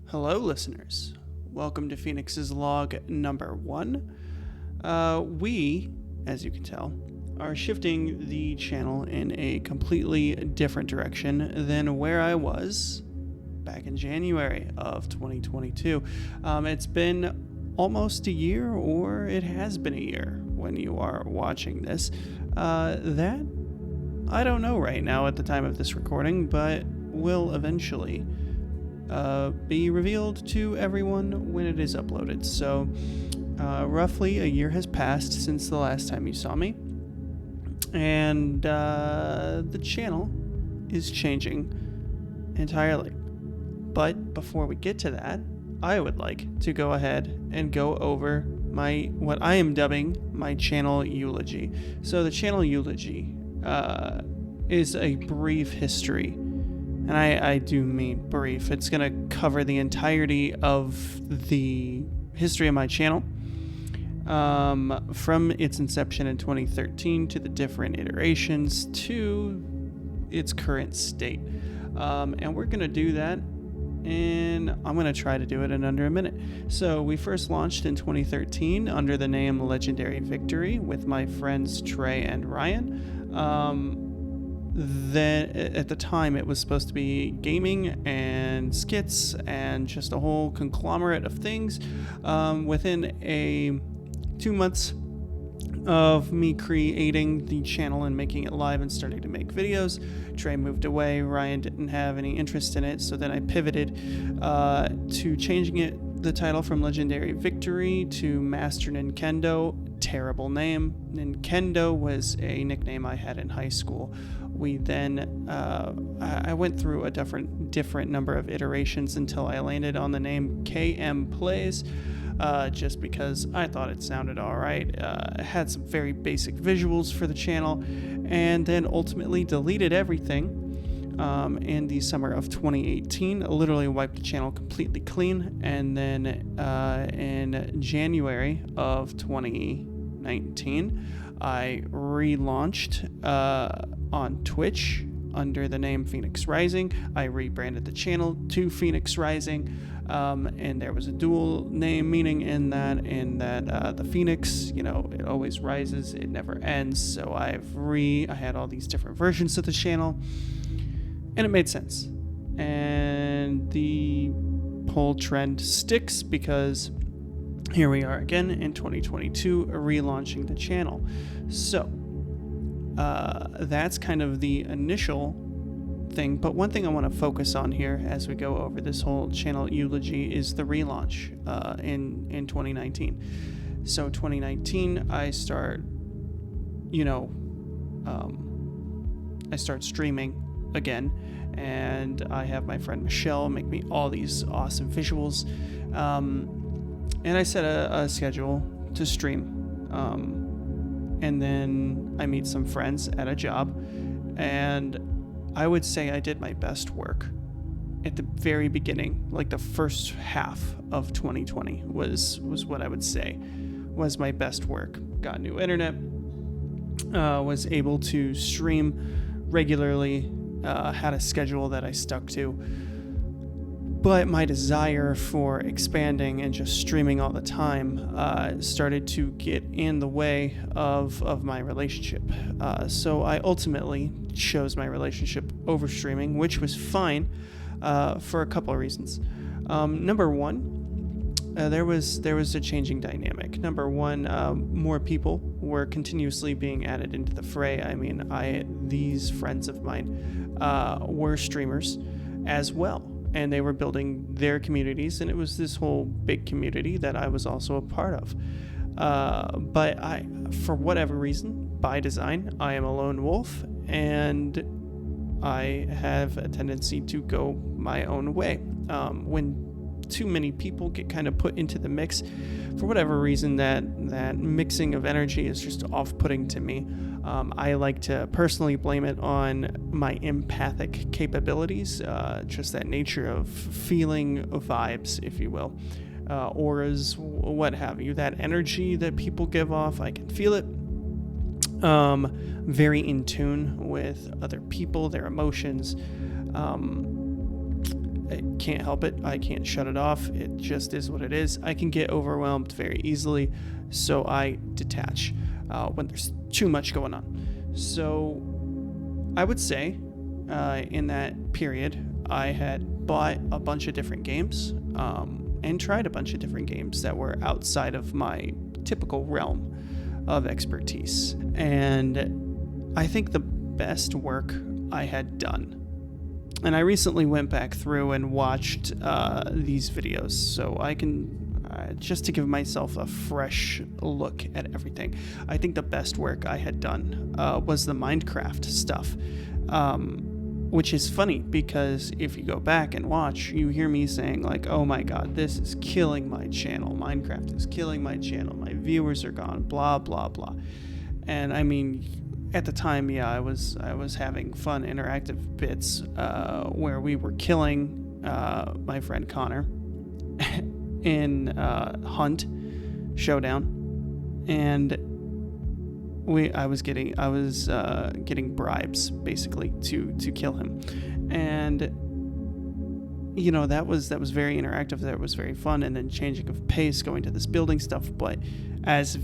Hello, listeners. Welcome to Fenix's log number 1. We, as you can tell, are shifting the channel in a completely different direction than where I was back in January of 2022. It's been almost a year, or it has been a year when you are watching this. That I don't know right now at the time of this recording, but will eventually be revealed to everyone when it is uploaded. So roughly a year has passed since the last time you saw me, and the channel is changing entirely. But before we get to that, I would like to go ahead and go over what I am dubbing my channel Eulogy. So the channel Eulogy is a brief history. And I do mean brief. It's going to cover the entirety of the history of my channel, from its inception in 2013 to the different iterations to its current state. And we're going to do that, and I'm going to try to do it in under a minute. So we first launched in 2013 under the name Legendary Victory with my friends Trey and Ryan. Then at the time it was supposed to be gaming and skits and just a whole conglomerate of things. Within 2 months of me creating the channel and making it live and starting to make videos, Trey moved away. Ryan didn't have any interest in it, so then I pivoted to changing the title from Legendary Victory to Master Nintendo. Terrible name. Nintendo was a nickname I had in high school. We then, I went through a different number of iterations until I landed on the name KM Plays, just because I thought it sounded alright. It had some very basic visuals for the channel, and then ultimately deleted everything in the summer of 2018. I literally wiped the channel completely clean, and then in January of 2019, I relaunched on Twitch under the name Fenix Rising. I rebranded the channel to Fenix Rising, and there was a dual name meaning in that the Phoenix, it always rises, it never ends. So I had all these different versions of the channel, and it made sense. And the whole trend sticks because here we are again in 2022 relaunching the channel. So that's kind of the initial thing, but one thing I want to focus on here as we go over this whole channel Eulogy is the relaunch in 2019. So 2019 I start streaming again, and I have my friend Michelle make me all these awesome visuals, and I set a schedule to stream, and then I meet some friends at a job, and I would say I did my best work at the very beginning. Like the first half of 2020 was what I would say was my best work. Got new internet, was able to stream regularly, had a schedule that I stuck to. But my desire for expanding and just streaming all the time started to get in the way of my relationship. So I ultimately chose my relationship over streaming, which was fine for a couple of reasons. Number one, there was a changing dynamic. Number one, more people were continuously being added into the fray. I mean, these friends of mine were streamers as well, and they were building their communities, and it was this whole big community that I was also a part of. But for whatever reason, by design, I am a lone wolf, and I have a tendency to go my own way. When too many people get kind of put into the mix, for whatever reason, that mixing of energy is just off-putting to me. I like to personally blame it on my empathic capabilities, just that nature of feeling vibes, if you will, auras, what have you, that energy that people give off. I can feel it. Very in tune with other people, their emotions. I can't help it. I can't shut it off. It just is what it is. I can get overwhelmed very easily, so I detach when there's too much going on. So I would say in that period, I had bought a bunch of different games and tried a bunch of different games that were outside of my typical realm of expertise. And I think the best work I had done, and I recently went back through and watched these videos so I can just to give myself a fresh look at everything. I think the best work I had done was the Minecraft stuff, which is funny because if you go back and watch, you hear me saying like, oh my god, this is killing my channel. Minecraft is killing my channel. My viewers are gone, blah, blah, blah. And I mean, at the time, yeah, I was having fun interactive bits where we were killing my friend Connor in Hunt Showdown, and I was getting bribes basically to kill him, and you know that was very interactive. That was very fun, and then changing of pace, going to this building stuff. But as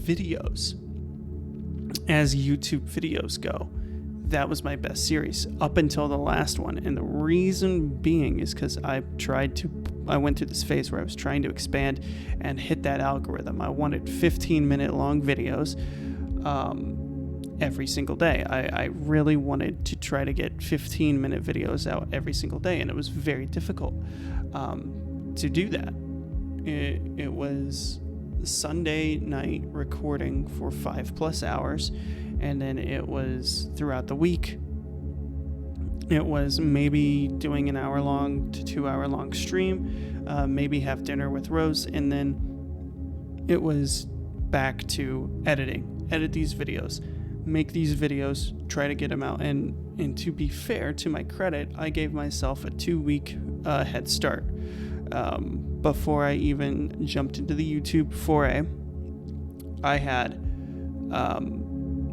YouTube videos go, that was my best series up until the last one, and the reason being is because I went through this phase where I was trying to expand and hit that algorithm. I wanted 15-minute long videos every single day. I really wanted to try to get 15-minute videos out every single day, and it was very difficult to do that. It was Sunday night recording for 5+ hours, and then it was throughout the week. It was maybe doing an hour-long to 2-hour-long stream, maybe have dinner with Rose, and then it was back to edit these videos, make these videos, try to get them out. And to be fair, to my credit, I gave myself a 2-week head start. Before I even jumped into the YouTube foray, I had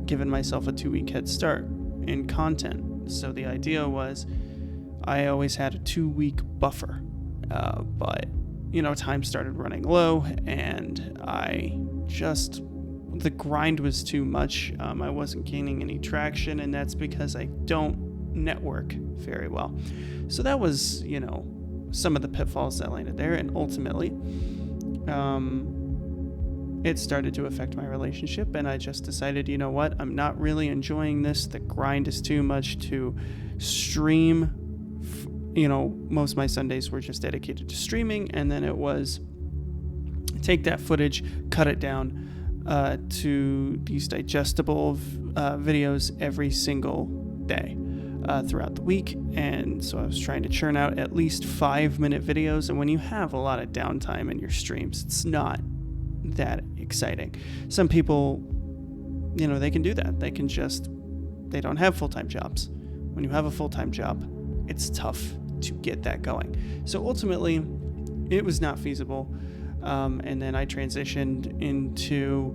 given myself a 2-week head start in content. So the idea was I always had a 2-week buffer, but time started running low, and the grind was too much. I wasn't gaining any traction, and that's because I don't network very well. So that was, some of the pitfalls that landed there, and ultimately, it started to affect my relationship, and I just decided, you know what, I'm not really enjoying this. The grind is too much to stream. Most of my Sundays were just dedicated to streaming, and then it was take that footage, cut it down to these digestible videos every single day throughout the week. And so I was trying to churn out at least 5-minute videos, and when you have a lot of downtime in your streams, it's not that exciting. Some people, they can do that. They don't have full-time jobs. When you have a full-time job, it's tough to get that going. So ultimately, it was not feasible. And then I transitioned into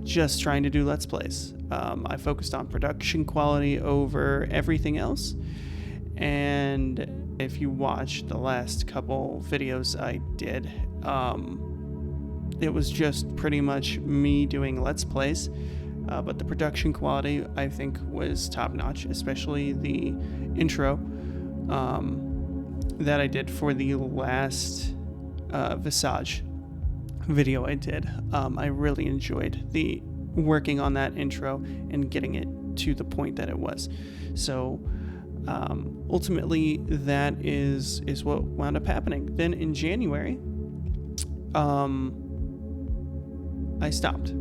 just trying to do Let's Plays. I focused on production quality over everything else. And if you watch the last couple videos I did, it was just pretty much me doing Let's Plays. But the production quality, I think, was top-notch, especially the intro that I did for the last Visage video I did. I really enjoyed the working on that intro and getting it to the point that it was. So ultimately, that is what wound up happening. Then in January, I stopped.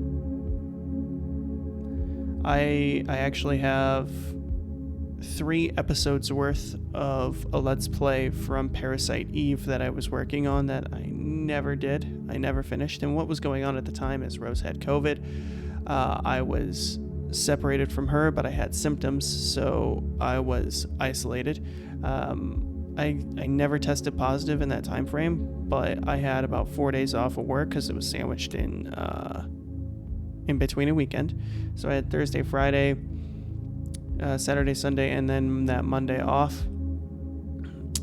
I actually have 3 episodes worth of a Let's Play from Parasite Eve that I was working on that I never did. I never finished. And what was going on at the time is Rose had COVID. I was separated from her, but I had symptoms, so I was isolated. I never tested positive in that time frame, but I had about 4 days off of work because it was sandwiched in between a weekend. So I had Thursday, Friday, Saturday, Sunday, and then that Monday off,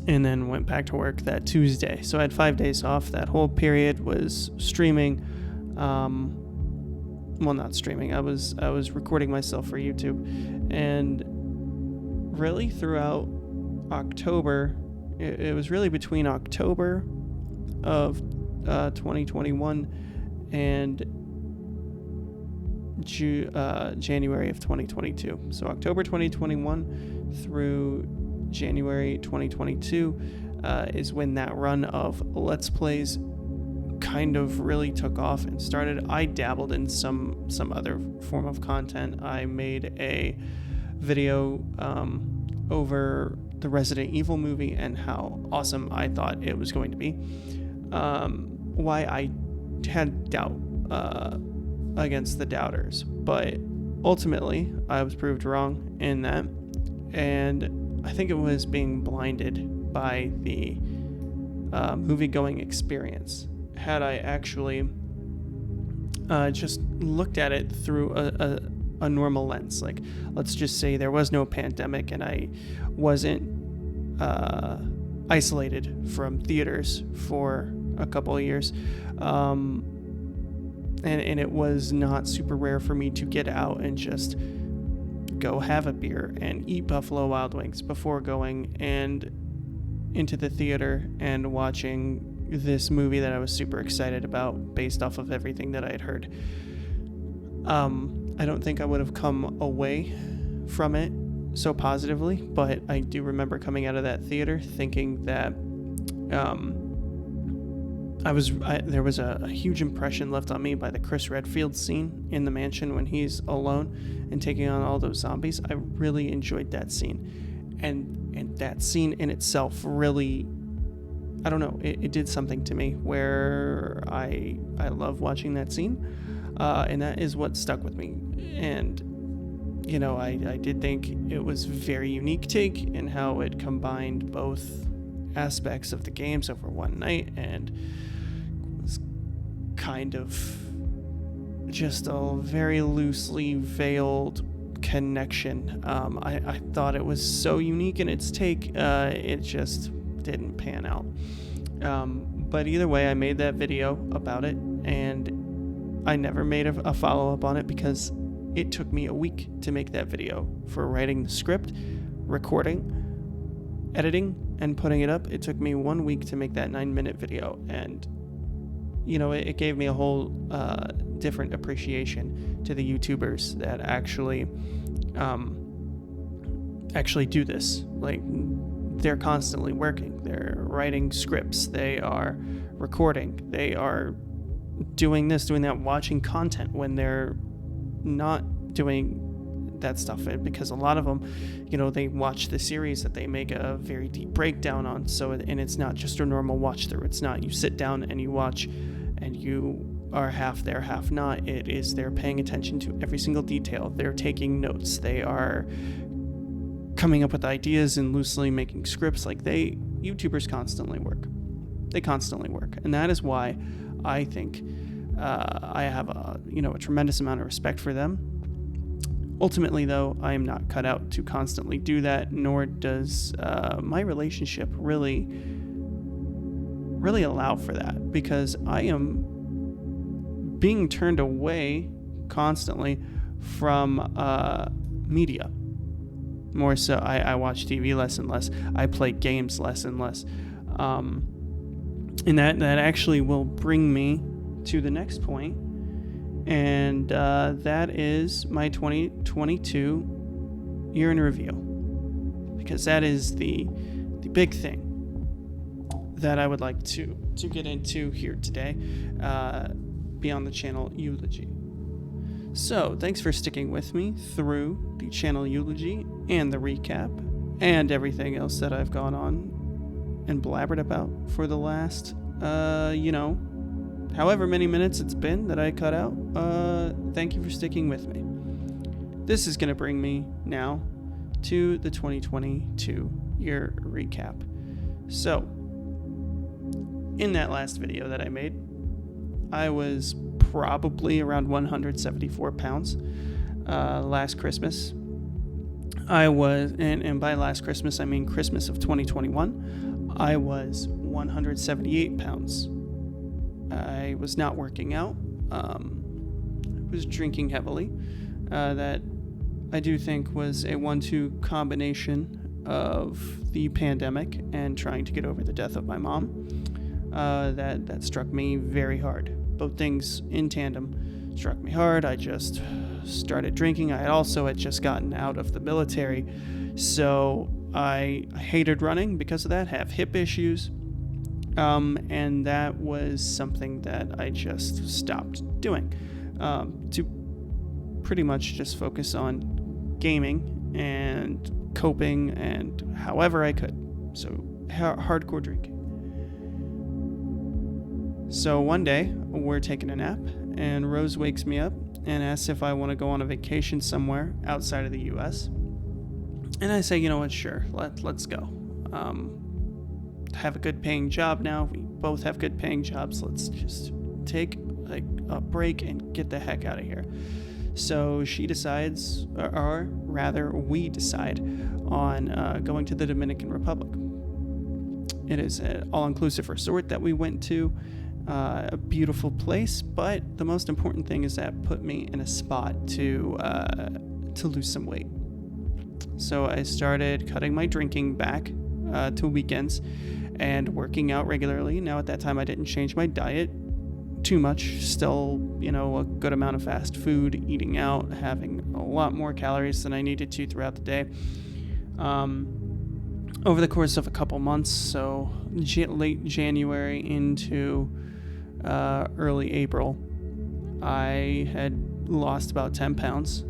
and then went back to work that Tuesday. So I had 5 days off. That whole period was streaming. Well, not streaming. I was recording myself for YouTube, and really throughout October, it was really between October of 2021 and January of 2022. So October 2021 through January 2022 is when that run of Let's Plays kind of really took off and started. I dabbled in some other form of content. I made a video over the Resident Evil movie and how awesome I thought it was going to be. Why I had doubt against the doubters, but ultimately I was proved wrong in that, and I think it was being blinded by the movie-going experience. Had I actually just looked at it through a normal lens, like let's just say there was no pandemic and I wasn't isolated from theaters for a couple of years, and it was not super rare for me to get out and just go have a beer and eat Buffalo Wild Wings before going and into the theater and watching this movie that I was super excited about based off of everything that I had heard. I don't think I would have come away from it so positively, but I do remember coming out of that theater thinking that there was a huge impression left on me by the Chris Redfield scene in the mansion when he's alone and taking on all those zombies. I really enjoyed that scene, and that scene in itself really, I don't know, it did something to me where I love watching that scene, and that is what stuck with me. And you know, I did think it was a very unique take in how it combined both aspects of the games over one night, and was kind of just a very loosely veiled connection. I thought it was so unique in its take, it just didn't pan out. But either way, I made that video about it, and I never made a follow-up on it because it took me a week to make that video. For writing the script, recording, editing, and putting it up, it took me 1 week to make that 9-minute video. And you know, it gave me a whole different appreciation to the YouTubers that actually do this. Like, they're constantly working, they're writing scripts, they are recording, they are doing this, doing that, watching content when they're not doing that stuff. Because a lot of them, you know, they watch the series that they make a very deep breakdown on, so, and it's not just a normal watch through. It's not you sit down and you watch and you are half there, half not. It is they're paying attention to every single detail, they're taking notes, they are coming up with ideas and loosely making scripts. Like, YouTubers constantly work. They constantly work, and that is why I think I have a tremendous amount of respect for them. Ultimately, though, I am not cut out to constantly do that, nor does my relationship really allow for that, because I am being turned away constantly from media. More so, I watch TV less and less. I play games less and less. And that actually will bring me to the next point, and that is my 2022 year in review, because that is the big thing that I would like to get into here today, beyond the channel Eulogy. So thanks for sticking with me through the channel Eulogy and the recap and everything else that I've gone on and blabbered about for the last however many minutes it's been that I cut out, thank you for sticking with me. This is going to bring me now to the 2022 year recap. So, in that last video that I made, I was probably around 174 pounds last Christmas. I was, and by last Christmas, I mean Christmas of 2021, I was 178 pounds. I was not working out. I was drinking heavily. That I do think was a 1-2 combination of the pandemic and trying to get over the death of my mom. That struck me very hard. Both things in tandem struck me hard. I just started drinking. I had just gotten out of the military, so I hated running because of that, have hip issues, and that was something that I just stopped doing to pretty much just focus on gaming and coping and however I could. So hardcore drinking. So one day we're taking a nap and Rose wakes me up and asks if I want to go on a vacation somewhere outside of the US. And I say, you know what, sure, let's go. Have a good paying job now. We both have good paying jobs. Let's just take a break and get the heck out of here. So she decides, or rather we decide on going to the Dominican Republic. It is an all-inclusive resort that we went to. A beautiful place, but the most important thing is that put me in a spot to lose some weight. So I started cutting my drinking back to weekends and working out regularly. Now at that time I didn't change my diet too much, still, a good amount of fast food, eating out, having a lot more calories than I needed to throughout the day. Over the course of a couple months, so late January into early April, I had lost about 10 pounds,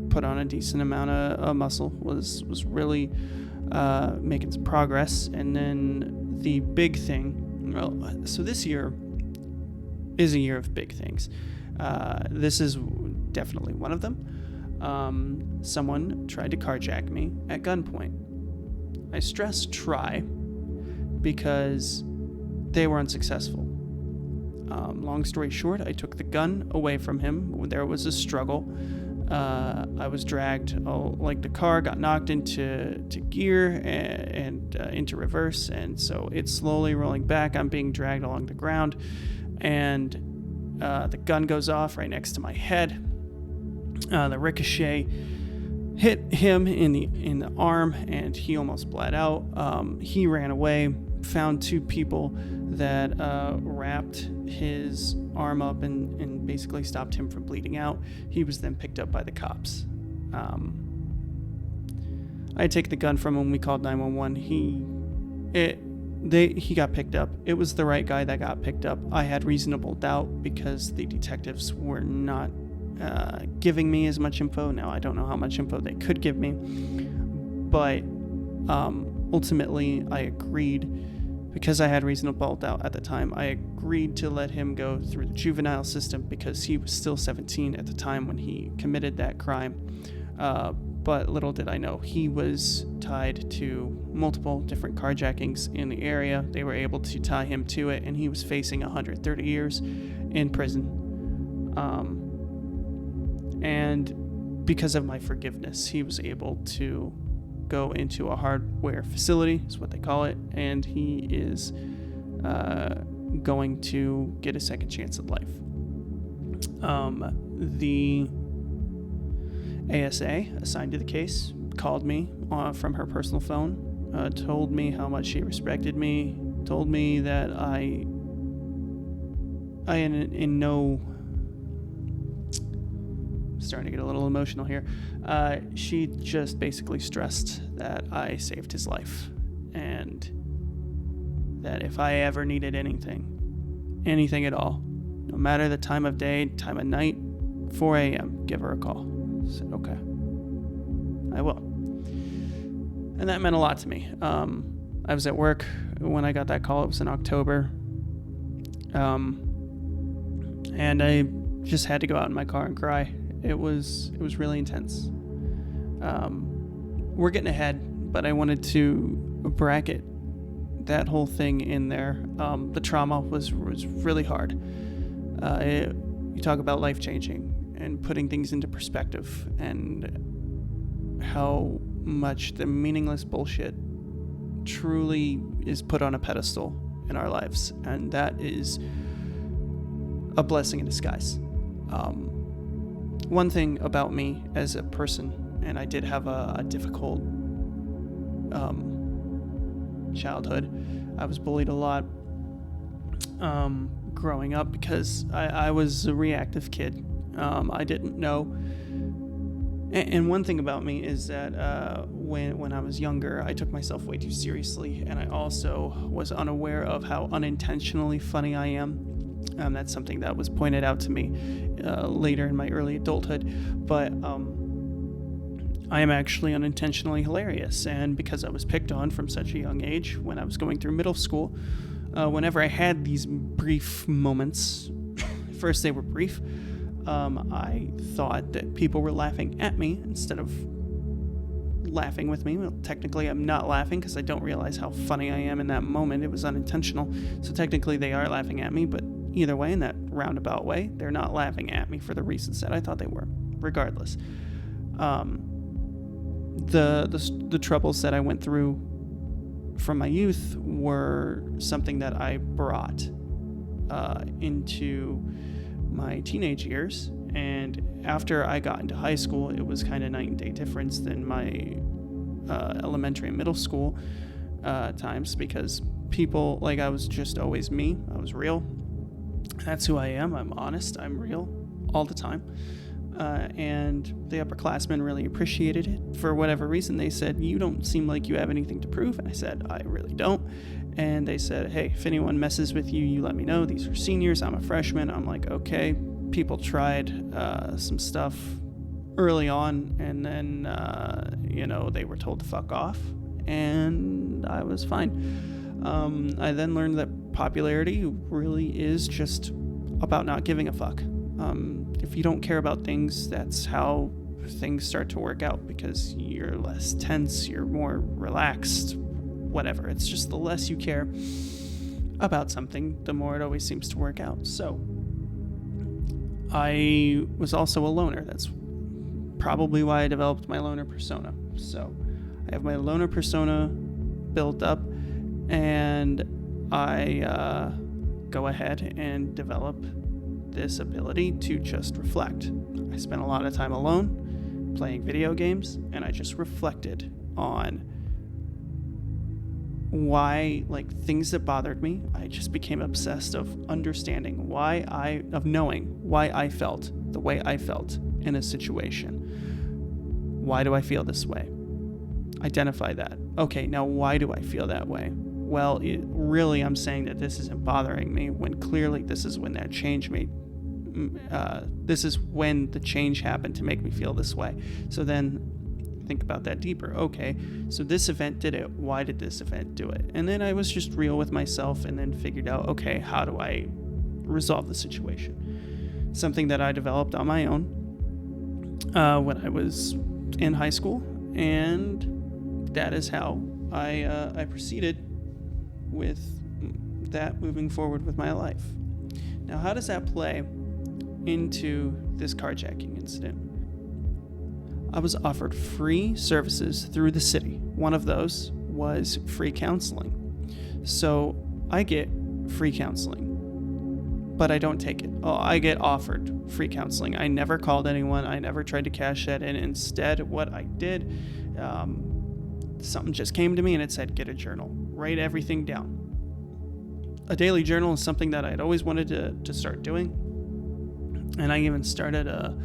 put on a decent amount of muscle, was really making some progress. And then the big thing, so this year is a year of big things. This is definitely one of them. Someone tried to carjack me at gunpoint. I stress try because they were unsuccessful. Long story short, I took the gun away from him. There was a struggle. I was dragged, the car got knocked into gear and into reverse, and so it's slowly rolling back. I'm being dragged along the ground, and the gun goes off right next to my head. The ricochet hit him in the arm, and he almost bled out. He ran away, found two people that wrapped his arm up and basically stopped him from bleeding out. He was then picked up by the cops. I had taken the gun from him. We called 911. He got picked up. It was the right guy that got picked up. I had reasonable doubt because the detectives were not giving me as much info. Now, I don't know how much info they could give me, but ultimately I agreed, because I had reasonable doubt at the time. I agreed to let him go through the juvenile system because he was still 17 at the time when he committed that crime. But little did I know, he was tied to multiple different carjackings in the area. They were able to tie him to it, and he was facing 130 years in prison. And because of my forgiveness, he was able to go into a hardware facility, is what they call it, and he is going to get a second chance at life. The ASA assigned to the case called me from her personal phone, told me how much she respected me, told me that I in no... starting to get a little emotional here. She just basically stressed that I saved his life, and that if I ever needed anything at all, no matter the time of day, time of night, 4 a.m., give her a call. I said, okay, I will. And that meant a lot to me. I was at work when I got that call. It was in October. And I just had to go out in my car and cry. It was really intense. We're getting ahead, but I wanted to bracket that whole thing in there. The trauma was really hard. You talk about life-changing and putting things into perspective, and how much the meaningless bullshit truly is put on a pedestal in our lives, and that is a blessing in disguise. One thing about me as a person, and I did have a difficult childhood. I was bullied a lot growing up because I was a reactive kid. I didn't know. And one thing about me is that when I was younger, I took myself way too seriously, and I also was unaware of how unintentionally funny I am. That's something that was pointed out to me later in my early adulthood. But I am actually unintentionally hilarious, and because I was picked on from such a young age, when I was going through middle school, whenever I had these brief moments, first they were brief, I thought that people were laughing at me instead of laughing with me. Well, technically I'm not laughing because I don't realize how funny I am in that moment. It was unintentional. So technically they are laughing at me, but either way, in that roundabout way, they're not laughing at me for the reasons that I thought they were, regardless. The troubles that I went through from my youth were something that I brought into my teenage years, and after I got into high school, it was kind of night and day difference than my elementary and middle school times, because people, like, I was just always me. I was real. That's who I am. I'm honest. I'm real all the time. And the upperclassmen really appreciated it. For whatever reason, they said, "You don't seem like you have anything to prove." And I said, "I really don't." And they said, "Hey, if anyone messes with you, you let me know. These are seniors. I'm a freshman." I'm like, okay. People tried some stuff early on, and then, they were told to fuck off, and I was fine. I then learned that popularity really is just about not giving a fuck. If you don't care about things, that's how things start to work out, because you're less tense, you're more relaxed, whatever. It's just the less you care about something, the more it always seems to work out. So I was also a loner. That's probably why I developed my loner persona. So I have my loner persona built up, and I go ahead and develop this ability to just reflect. I spent a lot of time alone playing video games, and I just reflected on why, like, things that bothered me. I just became obsessed of knowing why I felt the way I felt in a situation. Why do I feel this way? Identify that. Okay, now why do I feel that way? Well, I'm saying that this isn't bothering me, when clearly this is when that change made. This is when the change happened to make me feel this way. So then think about that deeper. Okay, so this event did it. Why did this event do it? And then I was just real with myself, and then figured out, okay, how do I resolve the situation? Something that I developed on my own when I was in high school, and that is how I proceeded with that moving forward with my life. Now, how does that play into this carjacking incident? I was offered free services through the city. One of those was free counseling. So I get free counseling, but I don't take it. I get offered free counseling. I never called anyone. I never tried to cash that in. Instead, what I did, something just came to me and it said, get a journal, write everything down. A daily journal is something that I'd always wanted to start doing. And I even started a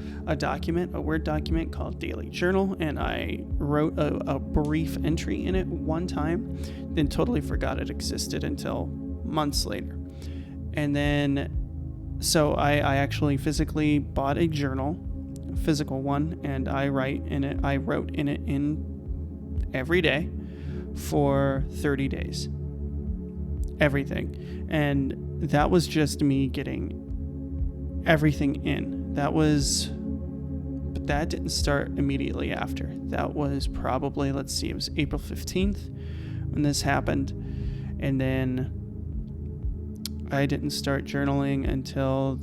Word document called Daily Journal, and I wrote a brief entry in it one time, then totally forgot it existed until months later. And then, so I actually physically bought a journal, a physical one, and I wrote in it every day for 30 days. Everything. And that was just me getting everything in. But that didn't start immediately after. That was probably, it was April 15th when this happened. And then I didn't start journaling until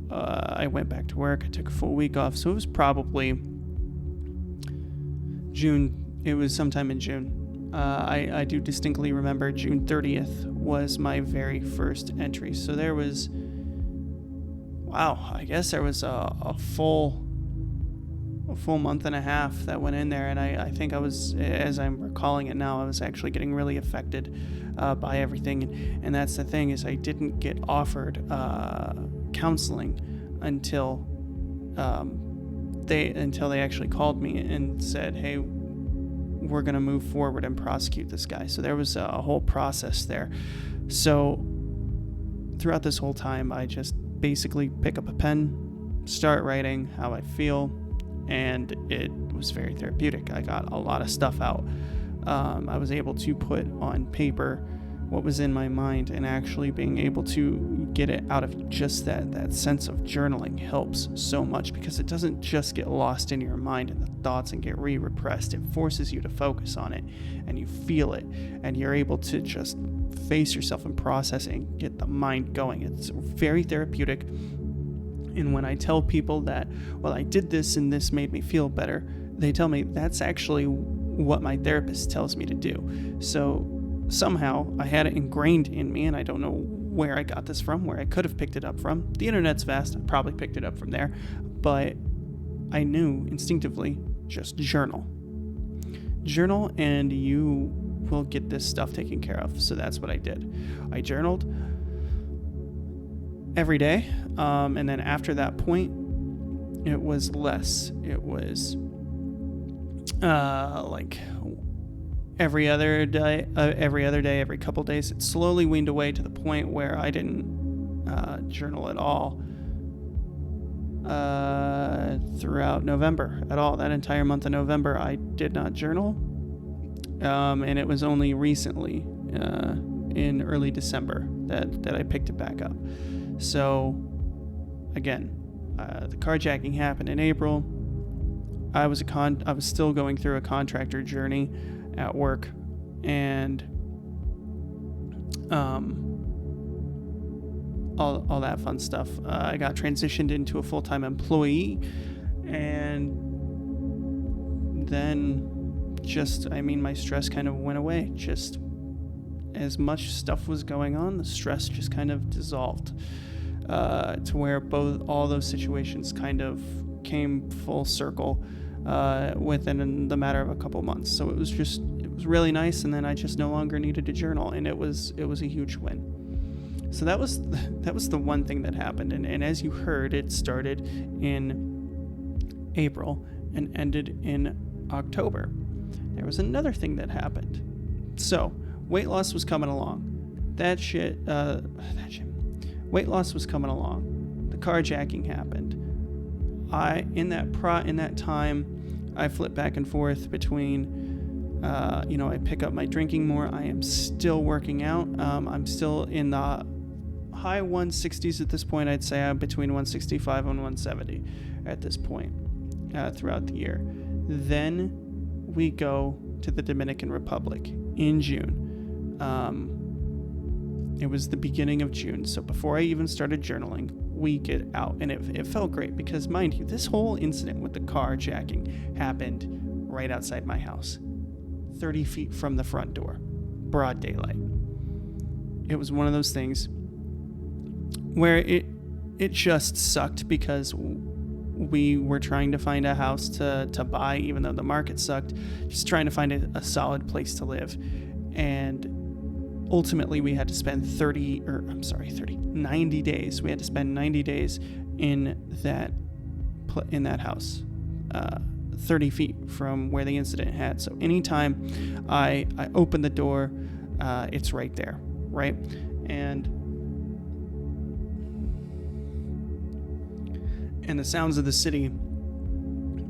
I went back to work. I took a full week off. So it was probably June. It was sometime in June. I do distinctly remember June 30th was my very first entry. So there was, I guess there was a full month and a half that went in there. And I think I was, as I'm recalling it now, I was actually getting really affected by everything. And that's the thing, is I didn't get offered counseling until they actually called me and said, hey, we're going to move forward and prosecute this guy. So there was a whole process there. So throughout this whole time, I just basically pick up a pen, start writing how I feel, and it was very therapeutic. I got a lot of stuff out. I was able to put on paper what was in my mind, and actually being able to get it out of just that sense of journaling helps so much, because it doesn't just get lost in your mind and the thoughts and get repressed. It forces you to focus on it, and you feel it, and you're able to just face yourself and process it and get the mind going. It's very therapeutic. And when I tell people that, I did this and this made me feel better, they tell me that's actually what my therapist tells me to do. So somehow I had it ingrained in me, and I don't know where I got this from, where I could have picked it up from. The internet's vast. I probably picked it up from there, but I knew instinctively, just journal, and you will get this stuff taken care of. So that's what I did. I journaled every day, and then after that point, it was less. It was like every other day, every couple days. It slowly weaned away to the point where I didn't journal at all throughout November at all. That entire month of November, I did not journal, and it was only recently in early December that I picked it back up. So again, the carjacking happened in April. I was still going through a contractor journey at work, and all that fun stuff. I got transitioned into a full-time employee, and then my stress kind of went away. Just as much stuff was going on, the stress just kind of dissolved, to where all those situations kind of came full circle within the matter of a couple months. So it was really nice, and then I just no longer needed to journal, and it was a huge win. So that was the one thing that happened, and as you heard, it started in April and ended in October. There was another thing that happened. So weight loss was coming along. Weight loss was coming along. The carjacking happened. In that time, I flip back and forth between, I pick up my drinking more. I am still working out. I'm still in the high 160s at this point. I'd say I'm between 165 and 170 at this point throughout the year. Then we go to the Dominican Republic in June. It was the beginning of June, so before I even started journaling, we get out, and it felt great because, mind you, this whole incident with the carjacking happened right outside my house, 30 feet from the front door, broad daylight. It was one of those things where it just sucked, because we were trying to find a house to buy, even though the market sucked, just trying to find a solid place to live. And ultimately we had to spend 90 days. We had to spend 90 days in that house, 30 feet from where the incident had. So anytime I open the door, it's right there, right? And the sounds of the city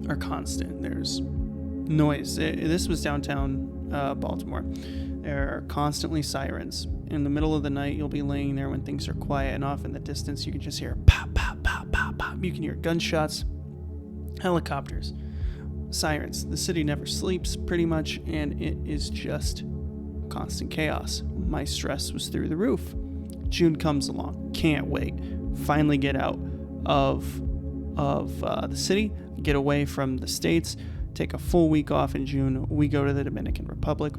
are constant. There's noise. This was downtown Baltimore. There are constantly sirens. In the middle of the night, you'll be laying there when things are quiet, and off in the distance, you can just hear pop, pop, pop, pop, pop. You can hear gunshots, helicopters, sirens. The city never sleeps, pretty much, and it is just constant chaos. My stress was through the roof. June comes along. Can't wait. Finally get out of the city, get away from the States, take a full week off in June. We go to the Dominican Republic.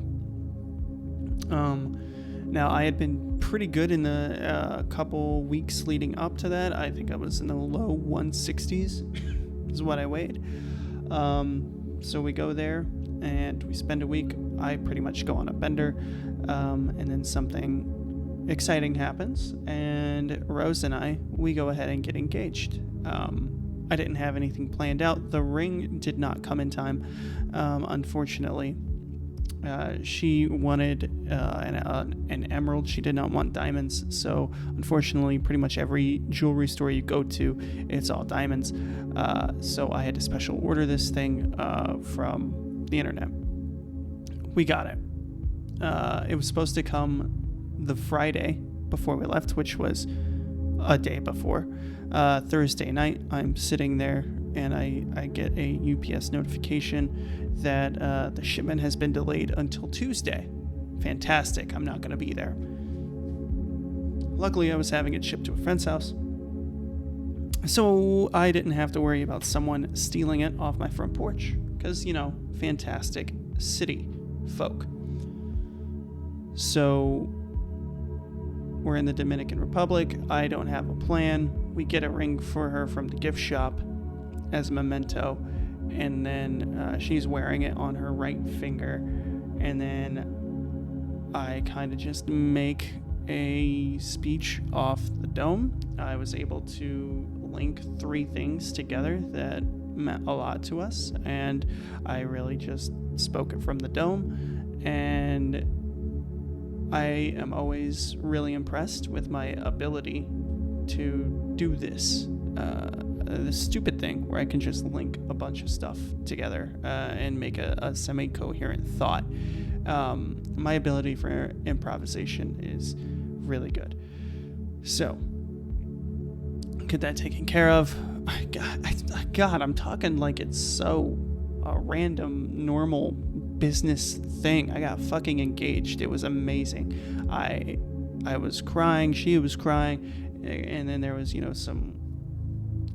Now, I had been pretty good in the couple weeks leading up to that. I think I was in the low 160s is what I weighed. So we go there and we spend a week. I pretty much go on a bender, and then something exciting happens, and Rose and we go ahead and get engaged. I didn't have anything planned out. The ring did not come in time, unfortunately. She wanted an emerald. She did not want diamonds. So unfortunately, pretty much every jewelry store you go to, it's all diamonds. So I had to special order this thing from the internet. We got it. It was supposed to come the Friday before we left, which was a day before. Thursday night, I'm sitting there and I get a UPS notification that the shipment has been delayed until Tuesday. Fantastic. I'm not going to be there. Luckily, I was having it shipped to a friend's house, so I didn't have to worry about someone stealing it off my front porch because, fantastic city folk. So we're in the Dominican Republic. I don't have a plan. We get a ring for her from the gift shop as a memento, and then she's wearing it on her right finger, and then I kind of just make a speech off the dome. I was able to link 3 things together that meant a lot to us, and I really just spoke it from the dome, and I am always really impressed with my ability to do this stupid thing where I can just link a bunch of stuff together and make a semi-coherent thought. My ability for improvisation is really good. So, get that taken care of. God, I'm talking like it's so a random, normal business thing. I got fucking engaged. It was amazing. I was crying. She was crying. And then there was, some...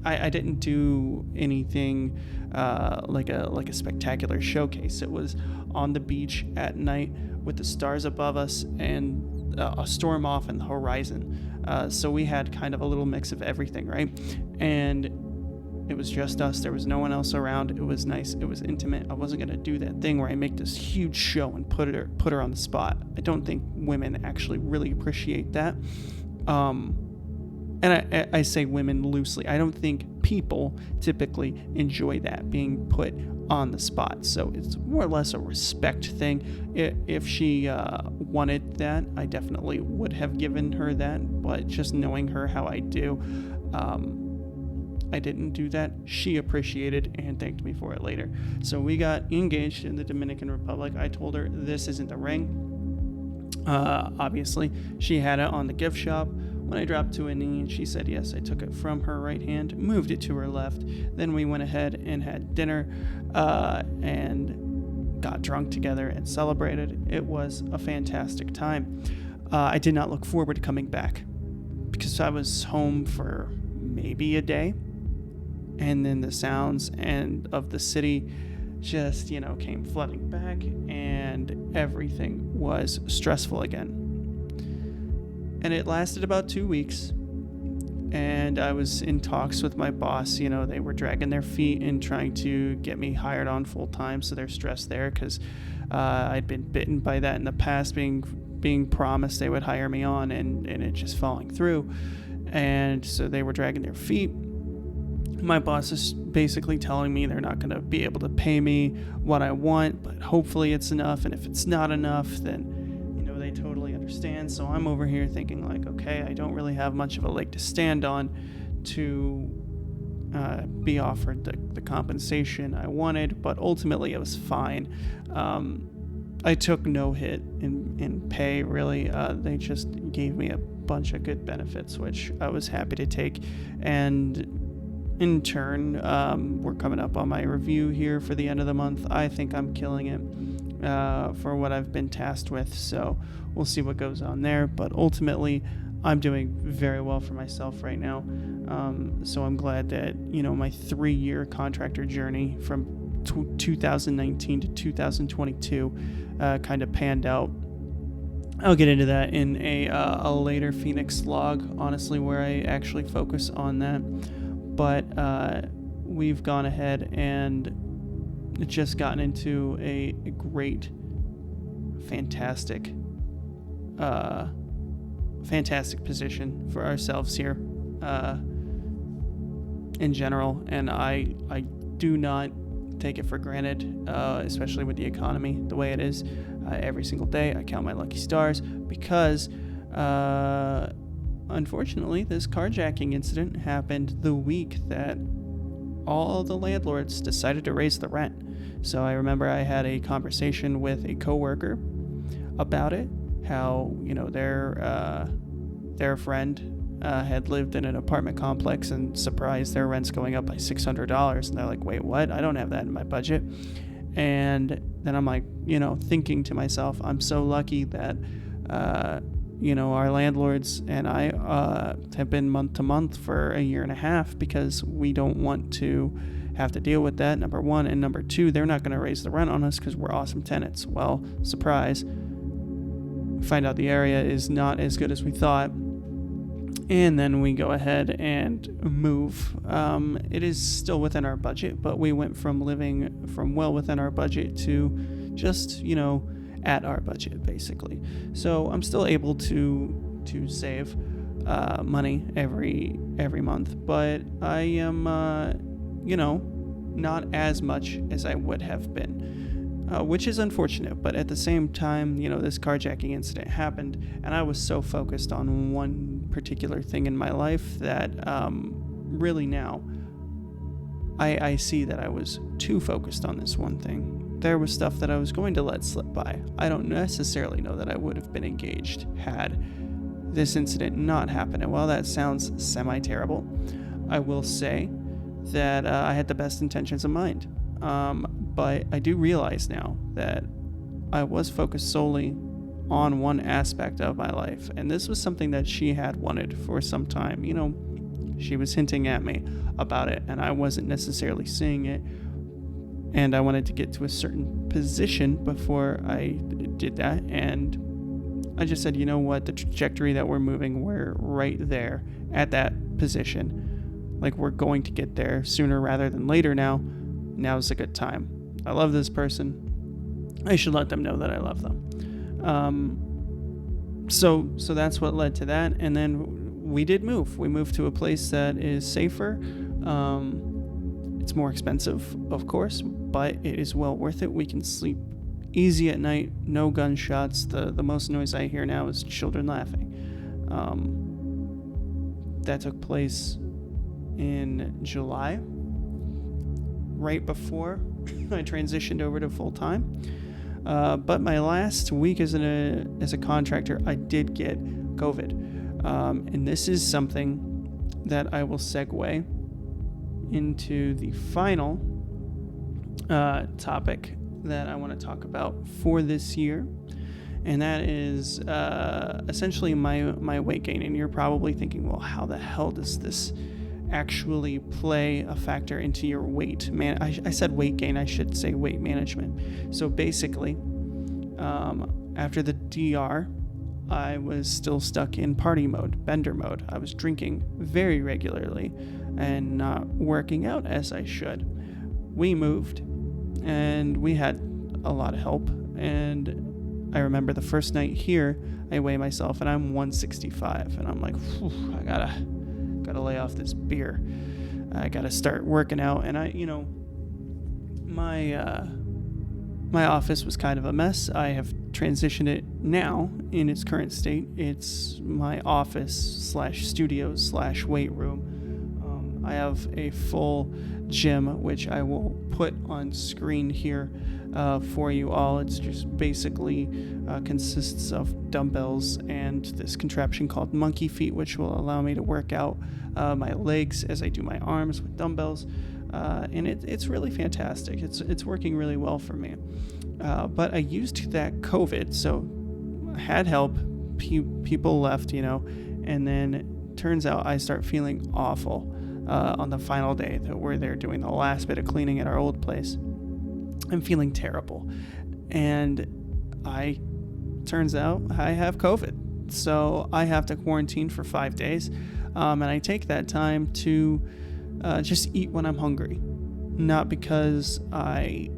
I didn't do anything like a spectacular showcase. It was on the beach at night with the stars above us and a storm off in the horizon. So we had kind of a little mix of everything, right? And it was just us. There was no one else around. It was nice. It was intimate. I wasn't going to do that thing where I make this huge show and put her on the spot. I don't think women actually really appreciate that. And I say women loosely. I don't think people typically enjoy that, being put on the spot. So it's more or less a respect thing. If she wanted that, I definitely would have given her that. But just knowing her how I do, I didn't do that. She appreciated and thanked me for it later. So we got engaged in the Dominican Republic. I told her this isn't the ring. Obviously, she had it on the gift shop. When I dropped to a knee, she said yes. I took it from her right hand, moved it to her left. Then we went ahead and had dinner and got drunk together and celebrated. It was a fantastic time. I did not look forward to coming back because I was home for maybe a day. And then the sounds of the city just, came flooding back, and everything was stressful again. And it lasted about 2 weeks, and I was in talks with my boss. They were dragging their feet and trying to get me hired on full time, so they're stressed there because I'd been bitten by that in the past, being promised they would hire me on and it just falling through. And so they were dragging their feet. My boss is basically telling me they're not going to be able to pay me what I want, but hopefully it's enough. And if it's not enough, then, they totally understand. So I'm over here thinking like, okay, I don't really have much of a leg to stand on to be offered the compensation I wanted, but ultimately it was fine. I took no hit in pay, really. They just gave me a bunch of good benefits, which I was happy to take. And in turn, we're coming up on my review here for the end of the month. I think I'm killing it for what I've been tasked with, so we'll see what goes on there. But ultimately, I'm doing very well for myself right now. So I'm glad that, my 3-year contractor journey from 2019 to 2022 kind of panned out. I'll get into that in a later Fenix log, honestly, where I actually focus on that. But we've gone ahead and just gotten into a great, fantastic position for ourselves here in general, and I do not take it for granted, especially with the economy the way it is. Every single day I count my lucky stars, because unfortunately this carjacking incident happened the week that all the landlords decided to raise the rent. So I remember I had a conversation with a coworker about it, how their friend had lived in an apartment complex, and surprised their rent's going up by $600, and they're like, wait, what? I don't have that in my budget. And then I'm like, thinking to myself, I'm so lucky that our landlords and I have been month to month for a year and a half, because we don't want to have to deal with that, number one. And number two, they're not going to raise the rent on us because we're awesome tenants. Well, surprise, find out the area is not as good as we thought. And then we go ahead and move. It is still within our budget, but we went from living from well within our budget to just, at our budget, basically. So I'm still able to save money every month, but I am, not as much as I would have been. Which is unfortunate, but at the same time, this carjacking incident happened, and I was so focused on one particular thing in my life that really now I see that I was too focused on this one thing. There was stuff that I was going to let slip by. I don't necessarily know that I would have been engaged had this incident not happened. And while that sounds semi-terrible, I will say that I had the best intentions in mind. But I do realize now that I was focused solely on one aspect of my life, and this was something that she had wanted for some time. She was hinting at me about it, and I wasn't necessarily seeing it, and I wanted to get to a certain position before I did that. And I just said, the trajectory that we're moving, we're right there at that position. Like, we're going to get there sooner rather than later now. Now's a good time. I love this person. I should let them know that I love them. So that's what led to that. And then we did move. We moved to a place that is safer. It's more expensive, of course, but it is well worth it. We can sleep easy at night. No gunshots. The most noise I hear now is children laughing. That took place in July, right before I transitioned over to full time. But my last week as a contractor, I did get COVID. And this is something that I will segue into the final topic that I want to talk about for this year. And that is essentially my weight gain. And you're probably thinking, well, how the hell does this actually play a factor into your weight? I said weight gain, I should say weight management. So basically, after the DR, I was still stuck in party mode, bender mode. I was drinking very regularly and not working out as I should. We moved, and we had a lot of help. And I remember the first night here, I weigh myself, and I'm 165, and I'm like, I gotta lay off this beer. I gotta start working out. And my office was kind of a mess. I have transitioned it now in its current state. It's my office / studio / weight room. I have a full gym, which I will put on screen here for you all. It's just basically consists of dumbbells and this contraption called monkey feet, which will allow me to work out my legs as I do my arms with dumbbells. And it's really fantastic. It's working really well for me. But I used that COVID, so I had help. People left, and then turns out I start feeling awful on the final day that we're there doing the last bit of cleaning at our old place. I'm feeling terrible, and turns out I have COVID, so I have to quarantine for 5 days, and I take that time to just eat when I'm hungry, not because I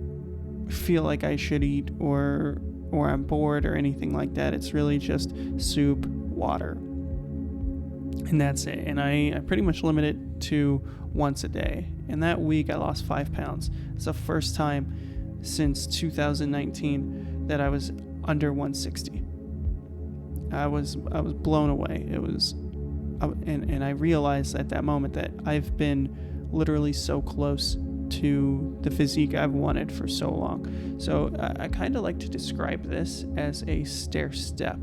feel like I should eat or I'm bored or anything like that. It's really just soup, water, and that's it. And I pretty much limit it to once a day. And that week I lost 5 pounds. It's the first time since 2019 that I was under 160. I was blown away. And I realized at that moment that I've been literally so close to the physique I've wanted for so long. So I kind of like to describe this as a stair step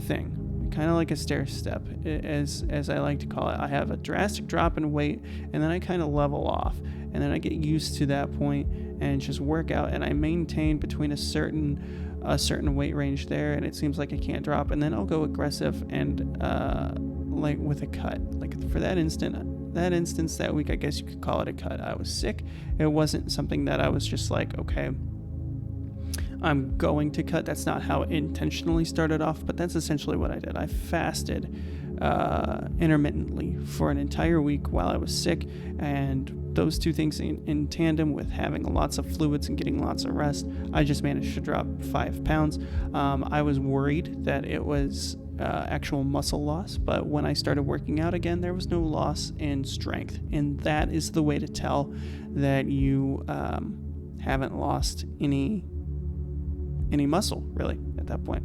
thing. Kind of like a stair step, as I like to call it. I have a drastic drop in weight, and then I kind of level off, and then I get used to that point and just work out, and I maintain between a certain weight range there, and it seems like I can't drop, and then I'll go aggressive and like with a cut. Like for that instance that week, I guess you could call it a cut. I was sick. It wasn't something that I was just like, okay, I'm going to cut. That's not how it intentionally started off, but that's essentially what I did. I fasted intermittently for an entire week while I was sick, and those two things in tandem with having lots of fluids and getting lots of rest, I just managed to drop 5 pounds. I was worried that it was actual muscle loss, but when I started working out again, there was no loss in strength, and that is the way to tell that you haven't lost any muscle really at that point.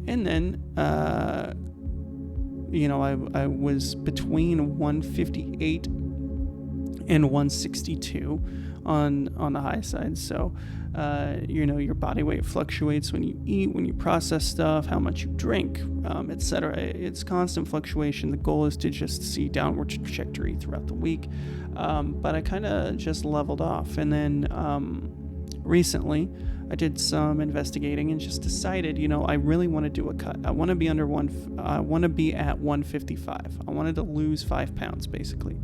And then I was between 158 and 162 on the high side. So your body weight fluctuates when you eat, when you process stuff, how much you drink, etc. It's constant fluctuation. The goal is to just see downward trajectory throughout the week. But I kind of just leveled off, and then recently I did some investigating and just decided, I really want to do a cut. I want to be I want to be at 155. I wanted to lose 5 pounds basically.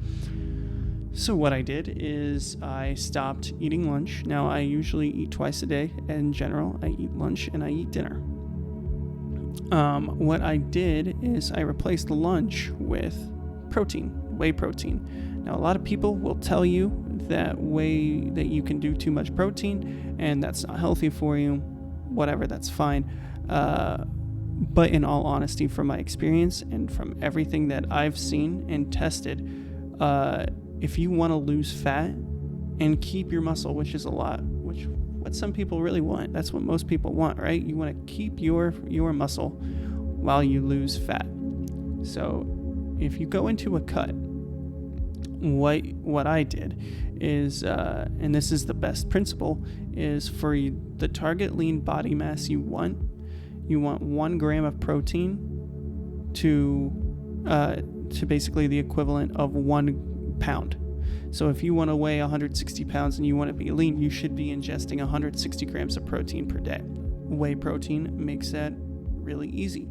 So what I did is I stopped eating lunch. Now I usually eat twice a day. In general, I eat lunch and I eat dinner. What I did is I replaced lunch with whey protein. Now a lot of people will tell you that you can do too much protein and that's not healthy for you. Whatever, that's fine. But in all honesty, from my experience and from everything that I've seen and tested, if you want to lose fat and keep your muscle, which is what some people really want. That's what most people want, right? You want to keep your muscle while you lose fat. So if you go into a cut, what I did is, and this is the best principle, is for the target lean body mass you want 1 gram of protein to basically the equivalent of 1 pound. So if you want to weigh 160 pounds and you want to be lean, you should be ingesting 160 grams of protein per day. Whey protein makes that really easy.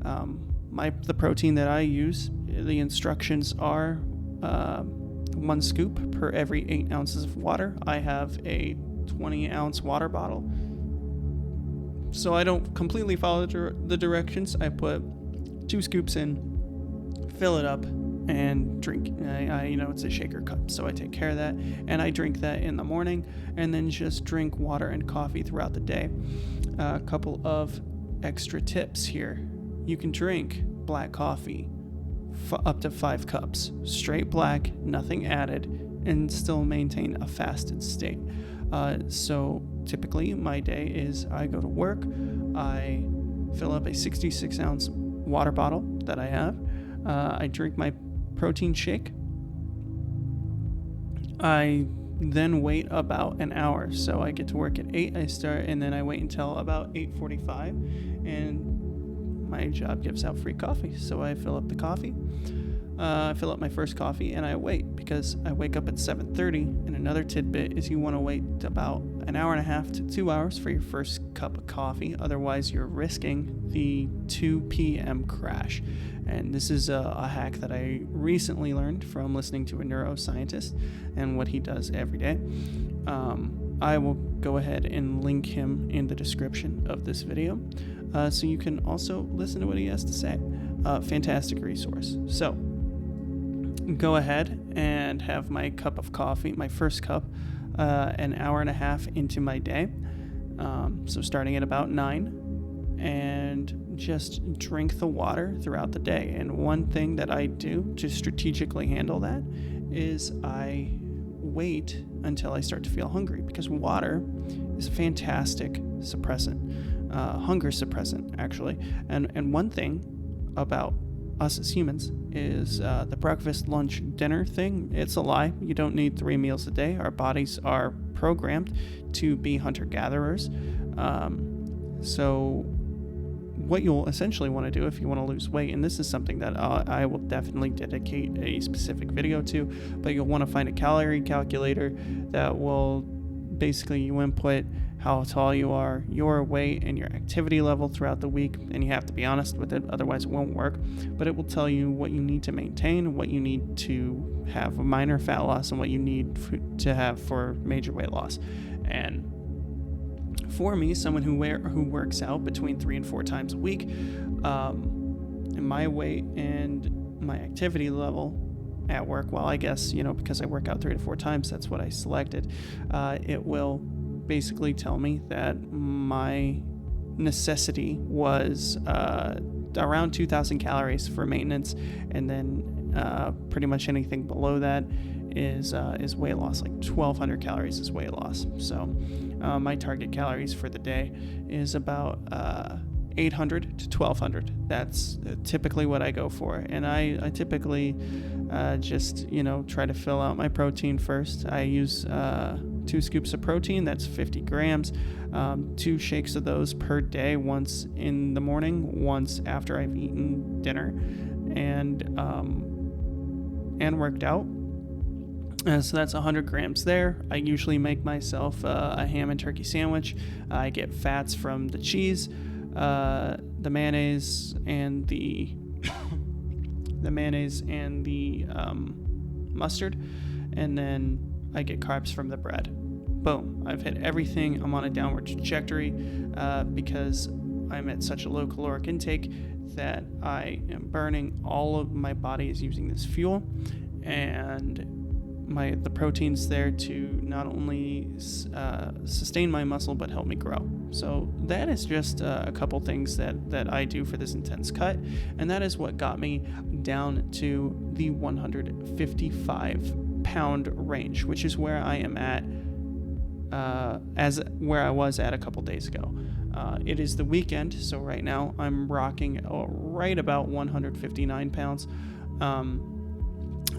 The protein that I use, the instructions are 1 scoop per every 8 ounces of water. I have a 20-ounce water bottle, so I don't completely follow the directions. I put 2 scoops in, fill it up, and drink. It's a shaker cup, so I take care of that, and I drink that in the morning, and then just drink water and coffee throughout the day. A couple of extra tips here. You can drink black coffee up to 5 cups, straight black, nothing added, and still maintain a fasted state. So typically my day is I go to work, I fill up a 66-ounce water bottle that I have, I drink my protein shake, I then wait about an hour. So I get to work at 8, I start, and then I wait until about 8:45, and my job gives out free coffee. So I fill up the coffee, fill up my first coffee, and I wait because I wake up at 7:30. And another tidbit is you want to wait about an hour and a half to 2 hours for your first cup of coffee. Otherwise, you're risking the 2 p.m. crash. And this is a hack that I recently learned from listening to a neuroscientist and what he does every day. I will go ahead and link him in the description of this video, so you can also listen to what he has to say. Fantastic resource. So go ahead and have my cup of coffee, my first cup, an hour and a half into my day. So starting at about 9, and just drink the water throughout the day. And one thing that I do to strategically handle that is I wait until I start to feel hungry, because water is a fantastic suppressant, hunger suppressant actually. And one thing about us as humans is the breakfast, lunch, dinner thing. It's a lie. You don't need 3 meals a day. Our bodies are programmed to be hunter-gatherers. So what you'll essentially want to do if you want to lose weight, and this is something that I will definitely dedicate a specific video to, but you'll want to find a calorie calculator that will basically, you input how tall you are, your weight, and your activity level throughout the week, and you have to be honest with it, otherwise it won't work. But it will tell you what you need to maintain, what you need to have a minor fat loss, and what you need to have for major weight loss. And for me, someone who works out between 3 and 4 times a week, my weight and my activity level at work, well, I guess, because I work out 3 to 4 times, that's what I selected, it will basically tell me that my necessity was around 2,000 calories for maintenance, and then pretty much anything below that is weight loss. Like 1,200 calories is weight loss. So my target calories for the day is about 800 to 1,200. That's typically what I go for. And I typically just try to fill out my protein first. I use 2 scoops of protein, that's 50 grams, 2 shakes of those per day, once in the morning, once after I've eaten dinner and worked out. So that's 100 grams there. I usually make myself a ham and turkey sandwich. I get fats from the cheese, the mayonnaise, and the mustard, and then I get carbs from the bread. Boom, I've hit everything. I'm on a downward trajectory because I'm at such a low caloric intake that I am burning all of my body is using this fuel, and the protein's there to not only sustain my muscle but help me grow. So that is just a couple things that I do for this intense cut, and that is what got me down to the 155 pound range, which is where I am at where I was at a couple days ago. It is the weekend, so right now I'm rocking right about 159 pounds.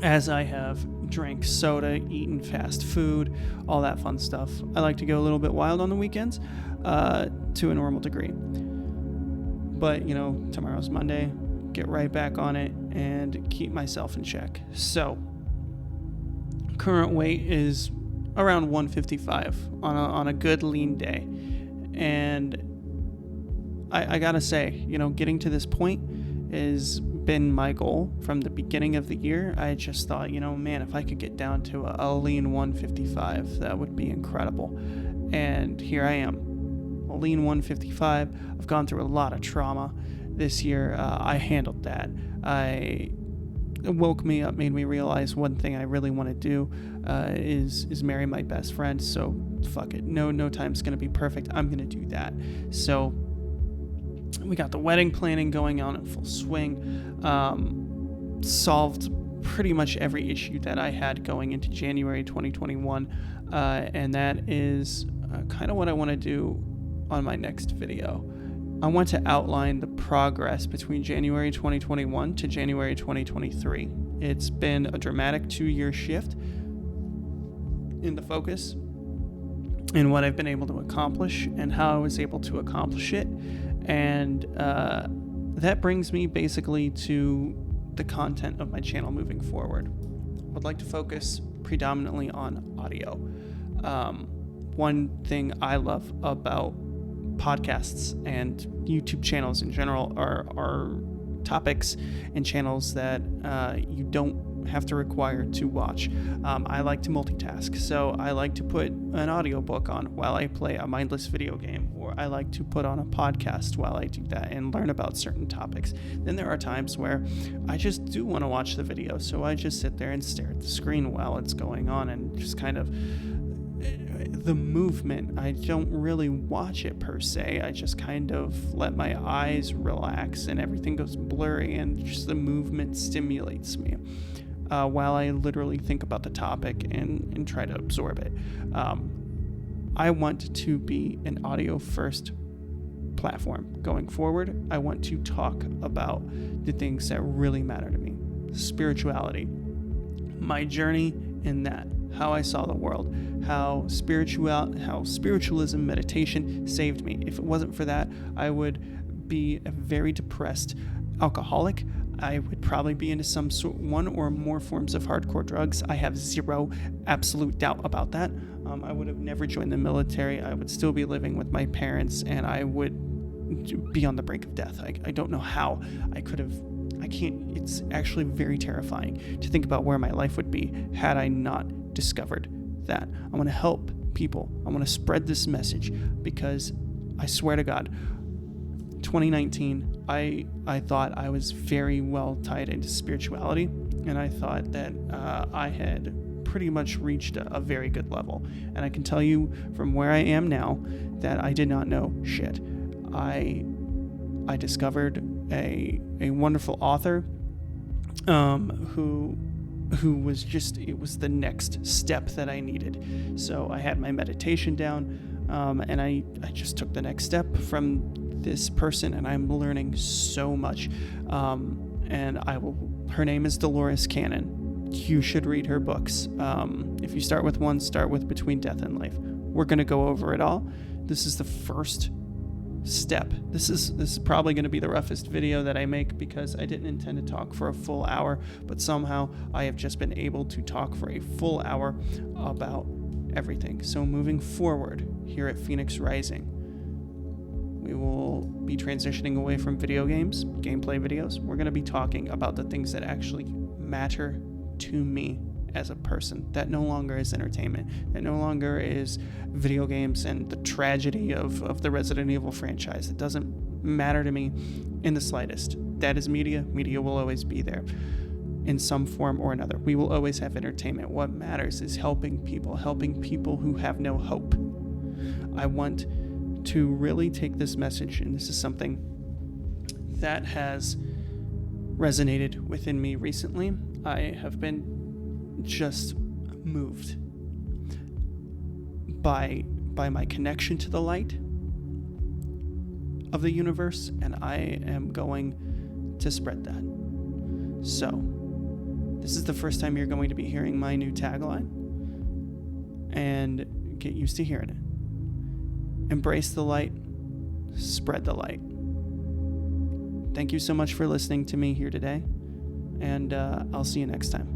As I have drank soda, eaten fast food, all that fun stuff. I like to go a little bit wild on the weekends, to a normal degree. But, tomorrow's Monday, get right back on it and keep myself in check. So, current weight is around 155 on a good lean day. And I gotta say, getting to this point has been my goal from the beginning of the year. I just thought, man, if I could get down to a lean 155, that would be incredible. And here I am, a lean 155. I've gone through a lot of trauma this year. I handled that. It woke me up, made me realize one thing I really want to do is marry my best friend. So fuck it. No time's gonna be perfect. I'm gonna do that. So we got the wedding planning going on in full swing. Solved pretty much every issue that I had going into January 2021, and that is kind of what I want to do on my next video. I want to outline the progress between January 2021 to January 2023. It's been a dramatic 2-year shift. in the focus and what I've been able to accomplish and how I was able to accomplish it. And that brings me basically to the content of my channel moving forward. I'd like to focus predominantly on audio. One thing I love about podcasts and YouTube channels in general are topics and channels that you don't have to require to watch. I like to multitask, so I like to put an audiobook on while I play a mindless video game, or I like to put on a podcast while I do that and learn about certain topics. Then there are times where I just do want to watch the video, so I just sit there and stare at the screen while it's going on and just kind of the movement. I don't really watch it per se. I just kind of let my eyes relax and everything goes blurry, and just the movement stimulates me while I literally think about the topic and try to absorb it. I want to be an audio first platform going forward. I want to talk about the things that really matter to me. Spirituality, my journey in that, how I saw the world, how spiritualism, meditation saved me. If it wasn't for that, I would be a very depressed alcoholic. I would probably be into one or more forms of hardcore drugs. I have zero absolute doubt about that. I would have never joined the military. I would still be living with my parents, and I would be on the brink of death. I don't know how I could have. I can't. It's actually very terrifying to think about where my life would be had I not discovered that. I want to help people. I want to spread this message, because I swear to God, 2019, I thought I was very well tied into spirituality, and I thought that I had pretty much reached a very good level. And I can tell you from where I am now that I did not know shit. I discovered a wonderful author who was just, it was the next step that I needed. So I had my meditation down, and I just took the next step from this person, and I'm learning so much. And her name is Dolores Cannon. You should read her books. If you start with one, start with Between Death and Life. We're going to go over it all. This is the first step. This is probably going to be the roughest video that I make, because I didn't intend to talk for a full hour, but somehow I have just been able to talk for a full hour about everything. So moving forward here at Fenix Rising, we will be transitioning away from video games, gameplay videos. We're going to be talking about the things that actually matter to me as a person. That no longer is entertainment. That no longer is video games and the tragedy of the Resident Evil franchise. It doesn't matter to me in the slightest. That is media. Media will always be there in some form or another. We will always have entertainment. What matters is helping people who have no hope. I want to really take this message, and this is something that has resonated within me recently. I have been just moved by my connection to the light of the universe, and I am going to spread that. So, this is the first time you're going to be hearing my new tagline, and get used to hearing it. Embrace the light, spread the light. Thank you so much for listening to me here today, and I'll see you next time.